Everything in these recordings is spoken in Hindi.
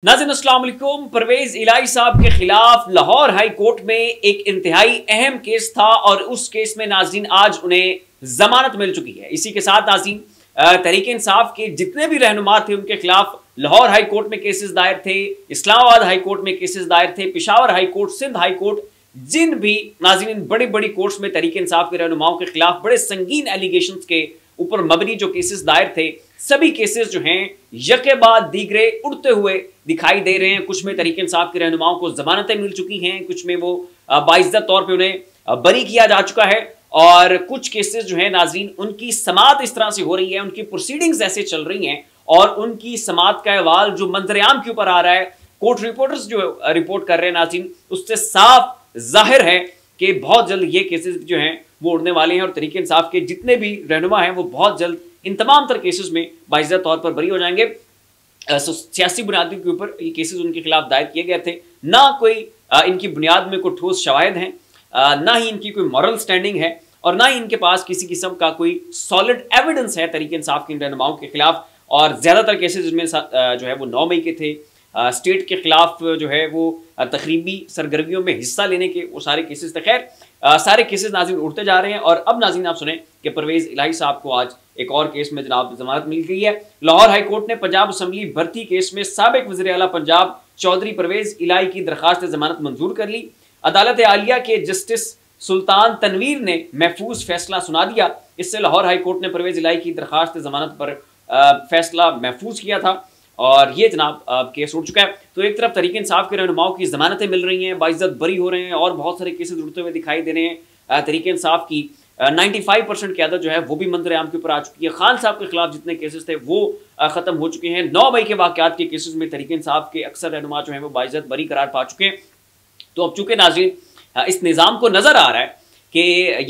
नाज़रीन अस्सलाम वालेकुम। परवेज इलाही साहब के खिलाफ लाहौर हाई कोर्ट में एक इंतहाई अहम केस था और उस केस में नाज़रीन आज उन्हें जमानत मिल चुकी है। इसी के साथ नाज़रीन तहरीक इंसाफ के जितने भी रहनुमा थे उनके खिलाफ लाहौर हाई कोर्ट में केसेस दायर थे, इस्लामाबाद हाई कोर्ट में केसेस दायर थे, Peshawar high court, Sindh high court, जिन भी नाज़रीन बड़ी बड़ी कोर्ट्स में तहरीक इंसाफ के रहनुमाओं के खिलाफ बड़े संगीन एलिगेशंस के ऊपर मबनी जो केसेस दायर थे, सभी केसेस जो हैं यके बाद दीगरे उड़ते हुए दिखाई दे रहे हैं। कुछ में तहरीक इंसाफ के रहनुमाओं को जमानतें मिल चुकी हैं, कुछ में वो बाइज्जत तौर पे उन्हें बरी किया जा चुका है और कुछ केसेस जो है नाज़रीन उनकी समाअत इस तरह से हो रही है, उनकी प्रोसीडिंग्स ऐसे चल रही हैं और उनकी समाअत का अहवाल जो मंजर-ए-आम के ऊपर आ रहा है, कोर्ट रिपोर्टर्स जो रिपोर्ट कर रहे हैं नाज़रीन, उससे साफ जाहिर है कि बहुत जल्द ये केसेस जो हैं वो उड़ने वाले हैं और तहरीक इंसाफ के जितने भी रहनुमा हैं वो बहुत जल्द इन तमाम तर केसेस में बाइज्जत तौर पर बरी हो जाएंगे। सियासी बुनियादों के ऊपर ये केसेस उनके खिलाफ दायर किए गए थे, ना कोई इनकी बुनियाद में कोई ठोस शवाहिद हैं, ना ही इनकी कोई मॉरल स्टैंडिंग है और ना ही इनके पास किसी किस्म का कोई सॉलिड एविडेंस है तहरीक इंसाफ के इन रहनुमाओं के खिलाफ। और ज़्यादातर केसेस इसमें जो है वो 9 मई के थे। स्टेट के खिलाफ जो है वो तकरीबी सरगर्मियों में हिस्सा लेने के वो सारे केसेस थे। खैर सारे केसेस नाज़रीन उड़ते जा रहे हैं और अब नाज़रीन आप सुने कि परवेज इलाही साहब को आज एक और केस में जनाब जमानत मिल गई है। लाहौर हाई कोर्ट ने पंजाब असम्बली भर्ती केस में साबिक वज़ीर आला पंजाब चौधरी परवेज इलाही की दरखास्त जमानत मंजूर कर ली। अदालत आलिया के जस्टिस सुल्तान तनवीर ने महफूज फैसला सुना दिया। इससे लाहौर हाई कोर्ट ने परवेज इलाही की दरखास्त जमानत पर फैसला महफूज किया था और ये जनाब केस उठ चुका है। तो एक तरफ तहरीक इंसाफ के रहनुमाओं की जमानतें मिल रही हैं, बाइज्जत बरी हो रहे हैं और बहुत सारे केसेस उड़ते हुए दिखाई दे रहे हैं। तहरीक इंसाफ की 95% की आदत जो है वो भी मंजर-ए-आम के ऊपर आ चुकी है। खान साहब के खिलाफ जितने केसेस थे वो खत्म हो चुके हैं। 9 मई के वाक़यात के केसेस में तहरीक इंसाफ के अक्सर रहनुमा जो है वो बाइज्जत बरी करार पा चुके हैं। तो अब चूंकि नाज़रीन इस निज़ाम को नज़र आ रहा है कि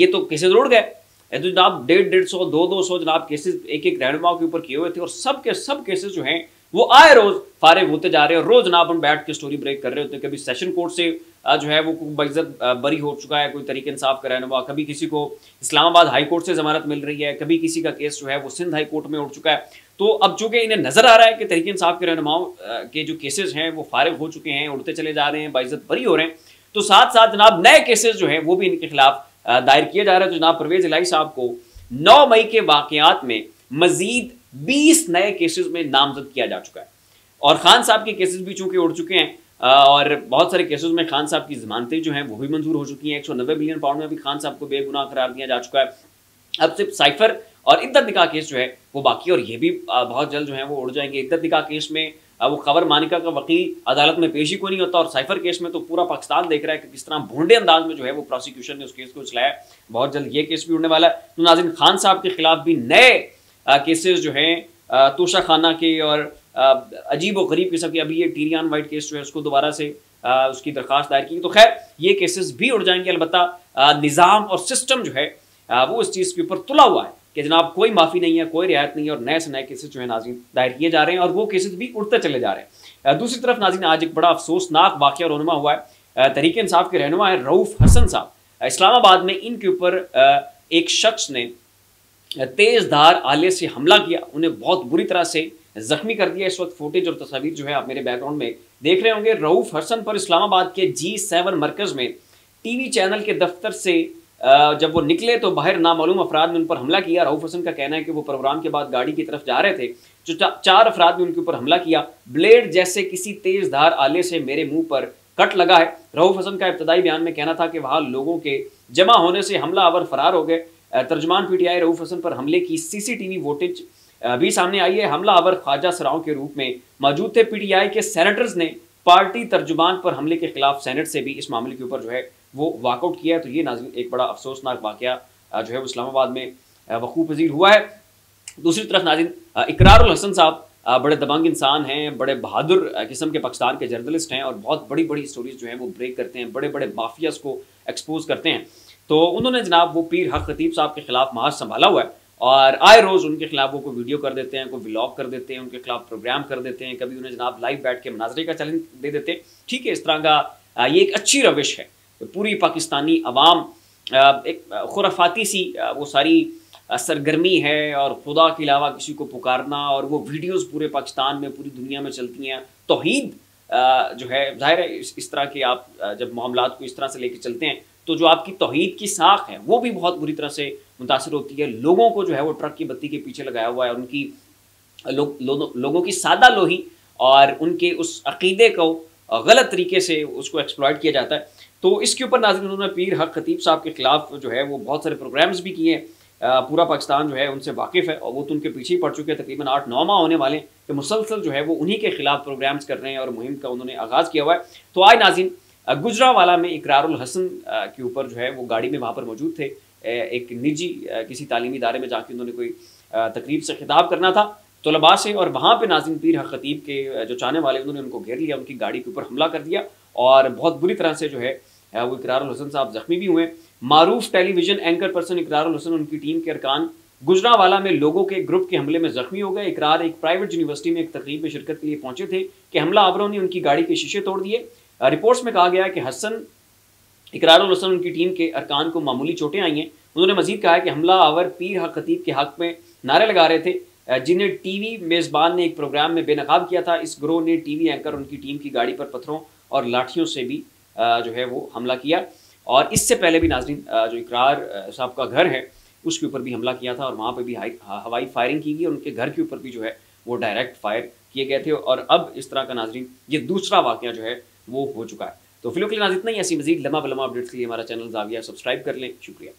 ये तो केसेस उड़ गए, तो जनाब 150-150, 200-200 जनाब केसेस एक एक रहनुमाओं के ऊपर किए हुए थे और सब के सब केसेस जो हैं वो आए रोज फारिग होते जा रहे हैं। रोज जनाब हम बैठ के स्टोरी ब्रेक कर रहे होते हैं। कभी सेशन कोर्ट से जो है वो बाइज्जत बरी हो चुका है कोई तहरीक इंसाफ का रहनुमा, कभी किसी को इस्लामाबाद हाई कोर्ट से जमानत मिल रही है, कभी किसी का केस जो है वो सिंध हाई कोर्ट में उठ चुका है। तो अब चूंकि इन्हें नजर आ रहा है कि तहरीक इंसाफ के रहनुमाओं के जो केसेस हैं वो फारिग हो चुके हैं, उड़ते चले जा रहे हैं, बाइज्जत बरी हो रहे हैं, तो साथ साथ जनाब नए केसेस जो हैं वो भी इनके खिलाफ दायर किए जा रहे हैं। तो जनाब परवेज इलाही साहब को 9 मई के वाक़यात में मजीद 20 नए केसेस में नामजद किया जा चुका है और खान साहब के केसेस भी चूंकि उड़ चुके हैं और बहुत सारे केसेस में खान साहब की जमानतें जो हैं वो भी मंजूर हो चुकी हैं। 190 बिलियन पाउंड में भी खान साहब को बेगुनाह करार दिया जा चुका है। अब सिर्फ साइफर और इद्दत निकाह केस जो है वो बाकी और ये भी बहुत जल्द जो है वो उड़ जाएंगे। इद्दत निकाह केस में वो खबर मानिका का वकील अदालत में पेशी को नहीं होता और साइफर केस में तो पूरा पाकिस्तान देख रहा है कि किस तरह भोंडे अंदाज में जो है वो प्रोसिक्यूशन ने उस केस को चलाया। बहुत जल्द ये केस भी उड़ने वाला है। तो नाज़रीन खान साहब के खिलाफ भी नए केसेस जो हैं तोशा खाना के और अजीब व गरीब किस्म की, अभी ये टीरियान वाइट केस जो है उसको दोबारा से उसकी दरखास्त दायर की। तो खैर ये केसेस भी उड़ जाएंगे। अलबत्ता निज़ाम और सिस्टम जो है वो इस चीज़ के ऊपर तुला हुआ है कि जनाब कोई माफ़ी नहीं है, कोई रियायत नहीं है और नए से नए केसेस जो है नाज़रीन दायर किए जा रहे हैं और वो केसेस भी उड़ते चले जा रहे हैं। दूसरी तरफ नाज़रीन आज एक बड़ा अफसोसनाक वाक़या रोनुमा हुआ है। तहरीक इंसाफ के रहनुमा है रऊफ़ हसन साहब, इस्लामाबाद में इनके ऊपर एक शख्स ने तेज़ धार आले से हमला किया, उन्हें बहुत बुरी तरह से जख्मी कर दिया। इस वक्त फुटेज और तस्वीर जो है आप मेरे बैकग्राउंड में देख रहे होंगे। रऊफ़ हसन पर इस्लामाबाद के G7 मरकज़ में टीवी चैनल के दफ्तर से जब वो निकले तो बाहर नामालूम अफराद ने उन पर हमला किया। रऊफ़ हसन का कहना है कि वो प्रोग्राम के बाद गाड़ी की तरफ जा रहे थे, जो 4 अफराद ने उनके ऊपर हमला किया। ब्लेड जैसे किसी तेज़ धार आले से मेरे मुंह पर कट लगा है। रऊफ़ हसन का इब्तदाई बयान में कहना था कि वहाँ लोगों के जमा होने से हमलावर फरार हो गए। तर्जमान PTI रऊफ़ हसन पर हमले की CCTV वोटेज भी सामने आई है। हमलावर ख्वाजा सराओं के रूप में मौजूद थे। PTI के सेनेटर्स ने पार्टी तर्जुमान पर हमले के खिलाफ सेनेट से भी इस मामले के ऊपर जो है वो वाकआउट किया है। तो ये नाज़रीन एक बड़ा अफसोसनाक वाक़या जो है वो इस्लामाबाद में वक़ूअ पज़ीर हुआ है। दूसरी तरफ नाज़रीन इकरारुल हसन साहब बड़े दबंग इंसान हैं, बड़े बहादुर किस्म के पाकिस्तान के जर्नलिस्ट हैं और बहुत बड़ी बड़ी स्टोरीज जो हैं वो ब्रेक करते हैं, बड़े बड़े माफियाज को एक्सपोज करते हैं। तो उन्होंने जनाब वो पीर हक खतीब साहब के खिलाफ महाज संभाला हुआ है और आए रोज़ उनके खिलाफ वो कोई वीडियो कर देते हैं, कोई व्लॉग कर देते हैं, उनके खिलाफ प्रोग्राम कर देते हैं, कभी उन्हें जनाब लाइव बैठ के मुनाजरे का चैलेंज दे देते हैं। ठीक है, इस तरह का ये एक अच्छी रविश है। पूरी पाकिस्तानी अवाम एक खुराफाती सी वो सारी सरगर्मी है और खुदा के अलावा किसी को पुकारना और वो वीडियोस पूरे पाकिस्तान में पूरी दुनिया में चलती हैं, तौहीद जो है, ज़ाहिर है इस तरह के आप जब मामलात को इस तरह से लेके चलते हैं तो जो आपकी तौहीद की साख है वो भी बहुत बुरी तरह से मुतासिर होती है। लोगों को जो है वो ट्रक की बत्ती के पीछे लगाया हुआ है, उनकी लोगों की सादा लोही और उनके उस अकीदे को गलत तरीके से उसको एक्सप्लॉइट किया जाता है। तो इसके ऊपर नाज़रीन उन्होंने पीर हक खतीब साहब के खिलाफ जो है वो बहुत सारे प्रोग्राम्स भी किए हैं। पूरा पाकिस्तान जो है उनसे वाकिफ़ है और वो तो उनके पीछे ही पड़ चुके हैं। तकरीबन 8-9 माह होने वाले कि मुसलसल जो है वो उन्हीं के खिलाफ प्रोग्राम्स कर रहे हैं और मुहिम का उन्होंने आगाज़ किया हुआ है। तो आज नाज़रीन गुजरावाला में इकरारुल हसन के ऊपर जो है वो गाड़ी में वहाँ पर मौजूद थे। एक निजी किसी तालीमी इदारे में जाके उन्होंने कोई तकरीब से खिताब करना था तलबा से, और वहाँ पे नाज़रीन पीर हक खतीब के जो चाहने वाले उन्होंने उनको घेर लिया, उनकी गाड़ी के ऊपर हमला कर दिया और बहुत बुरी तरह से जो है वो इकरारुल हसन साहब जख्मी भी हुए। मारूफ television anchor person Iqrarul Hassan उनकी टीम के अरकान गुजरावाला में लोगों के ग्रुप के हमले में जख्मी हो गए। इकरार एक प्राइवेट यूनिवर्सिटी में एक तकरीब में शिरकत के लिए पहुंचे थे कि हमलावरों ने उनकी गाड़ी के शीशे तोड़ दिए। रिपोर्ट्स में कहा गया है कि हसन इकरारुल हसन उनकी टीम के अरकान को मामूली चोटें आई हैं। उन्होंने मजीद कहा है कि हमलावर पीर हक खतीब के हक में नारे लगा रहे थे, जिन्हें टीवी मेज़बान ने एक प्रोग्राम में बेनकाब किया था। इस ग्रोह ने टीवी एंकर उनकी टीम की गाड़ी पर पत्थरों और लाठियों से भी जो है वो हमला किया और इससे पहले भी नाज़रीन जो इकरार साहब का घर है उसके ऊपर भी हमला किया था और वहाँ पे भी हवाई फायरिंग की गई और उनके घर के ऊपर भी जो है वो डायरेक्ट फायर किए गए थे। और अब इस तरह का नाज़रीन ये दूसरा वाक़या जो है वो हो चुका है। तो फिलहाल नाज़रीन इतना ही। ऐसी मज़ीद लम्हा बलम्हा अपडेट्स के लिए हमारा चैनल ज़ाविया सब्सक्राइब कर लें। शुक्रिया।